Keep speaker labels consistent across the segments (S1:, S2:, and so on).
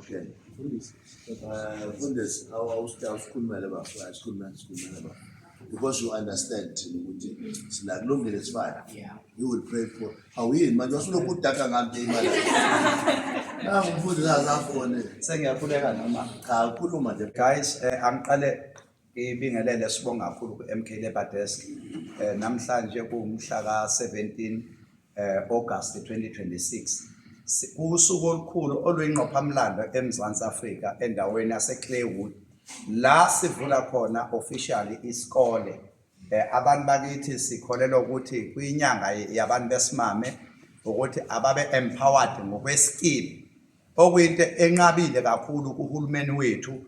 S1: Okay. Fundis, awusikhulumele bafo, asikhulumele bafo. Because you understand, it's like long as it's fine.
S2: Yeah.
S1: You will pray for. How you man? Just look at that and imali. Now, Fundis has afone.
S2: Sengiyakhuleka noma.
S1: Khuluma nje.
S2: Guys, angiqale ibingelele sibonga kakhulu ku-MK Labour Desk. Namhlanje kumhla ka-17 August 2026. Kusuku olukhulu oluyingqophamlando eMzansi Afrika endaweni yaseClaywood. La sivula khona officially isikole. Abantu bakithi sikholelwa ukuthi kwinyanga yabantu besimame ukuthi ababe empowered ngokweskill. Okuyinto enqabile kakhulu kuhulumeni wethu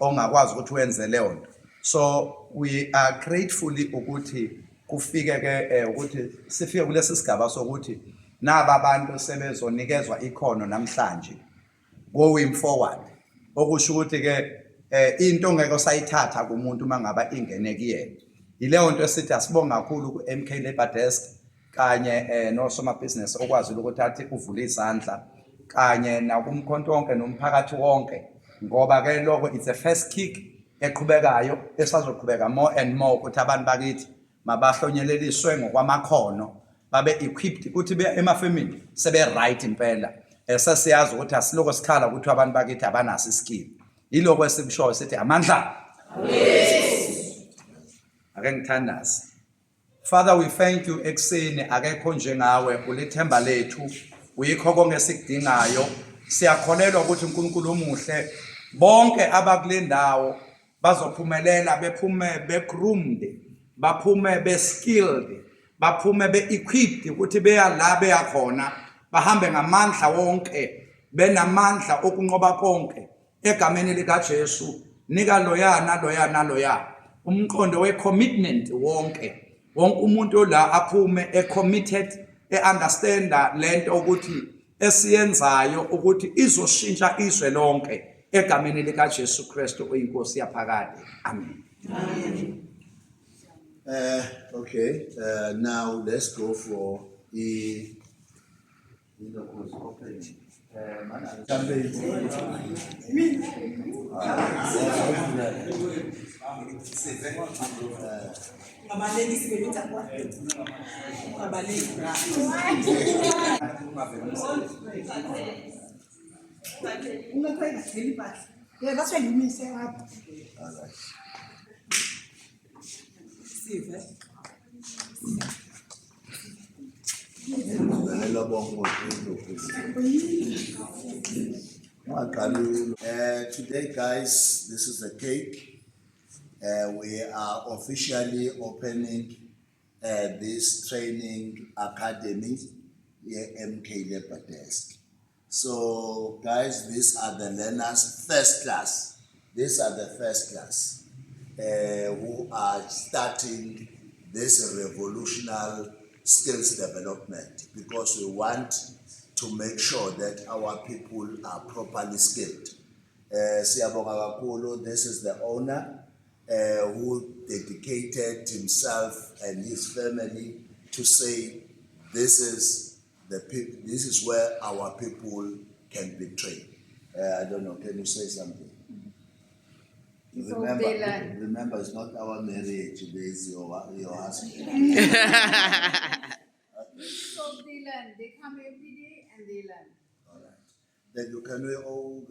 S2: ongakwazi ukuthi wenze leyo nto. So we are gratefully ukuthi kufike ke ukuthi sifike kulesi sigaba sokuthi naba abantu sebezonikezwa ikhono namhlanje going forward. Okusho ukuthi ke into ngeke sayithatha kumuntu mangaba ingene kuyena. Ileyo nto esithi asibonga kakhulu ku-MK Labour Desk kanye nosomabhizinisi okwazi ukuthi athi uvule izandla kanye nakumkhonto wonke nomphakathi wonke ngoba ke lokho it's a first kick eqhubekayo esazoqhubeka more and more ukuthi abantu bakithi mabahlonyeleliswe ngokwamakhono babe equipped ukuthi be emafamily sebe right impela sesiyazi ukuthi asiloko sikhala ukuthi abantu bakithi abanaso iskill yiloko esikushoyo sithi amandla ake ngithandaze. Father, we thank you ekseni akekho njengawe ulithemba lethu uyikho konke esikudingayo siyakholelwa ukuthi uNkulunkulu umuhle bonke abakule ndawo bazophumelela bephume be-groomed baphume be-skilled baphume be-equipped ukuthi beya la beyakhona bahambe ngamandla wonke benamandla okunqoba konke egameni likaJesu nika loya umqondo we-commitment wonke umuntu la aphume e-committed e-understanda lento ukuthi esiyenzayo ukuthi izoshintsha izwe lonke egameni likaJesu Kristu oyinkosi yaphakade. Amen.
S1: Okay. Now let's go for the opening.
S3: That's what you mean, say
S1: All right. Today, guys, this is the cake. We are officially opening this training academy here MK Labour Desk. So, guys, these are the learners first class. These are the first class who are starting this revolutionary skills development because we want to make sure that our people are properly skilled. Siyabonga kakhulu, this is the owner who dedicated himself and his family to say this is where our people can be trained. I don't know, can you say something? Remember, it's not our marriage, it is your husband.
S4: So they learn. They come every day and they learn.
S1: All right. Then you can All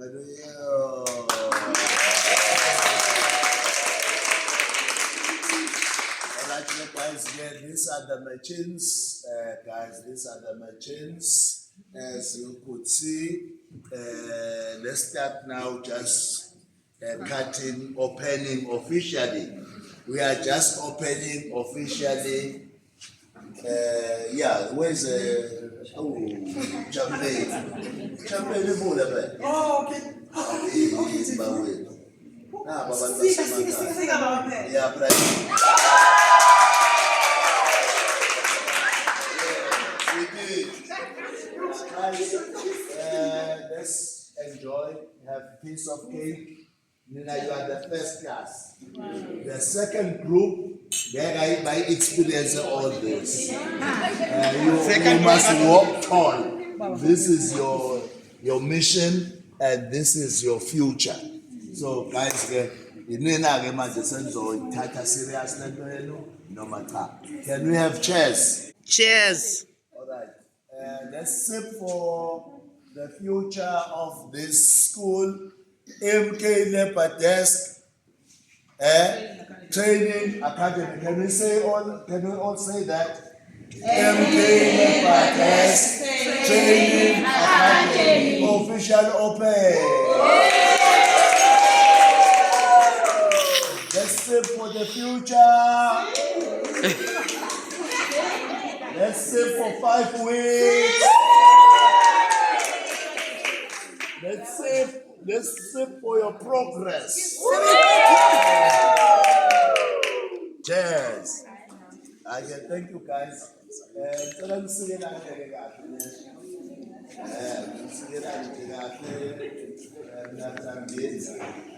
S1: right, guys. Yeah, these are the machines, guys. These are the machines. As you could see, let's start now. Just cutting, opening officially. We are just opening officially. Yeah, where's champagne? Champagne is full of it.
S3: Oh, okay.
S1: Yeah, but let's enjoy, have a piece of cake. Nina, you are the first class. The second group, they by experience all this. You must walk tall. This is your mission. and this is your future. So guys, inina ke manje senzoyithatha serious lento yenu noma cha? Can we have chairs?
S3: Cheers.
S1: All right. Let's sip for the future of this school, MK Leopard Desk Training Academy. Can we say all? Can we all say that? MK Leopard Desk Training Academy official open. Let's sip for the future. Let's sip for 5 weeks. Let's sip for your progress. Cheers. Okay, thank you guys. Ngicela nisikelane kahle. Nisikelane kahle. Nathambeni.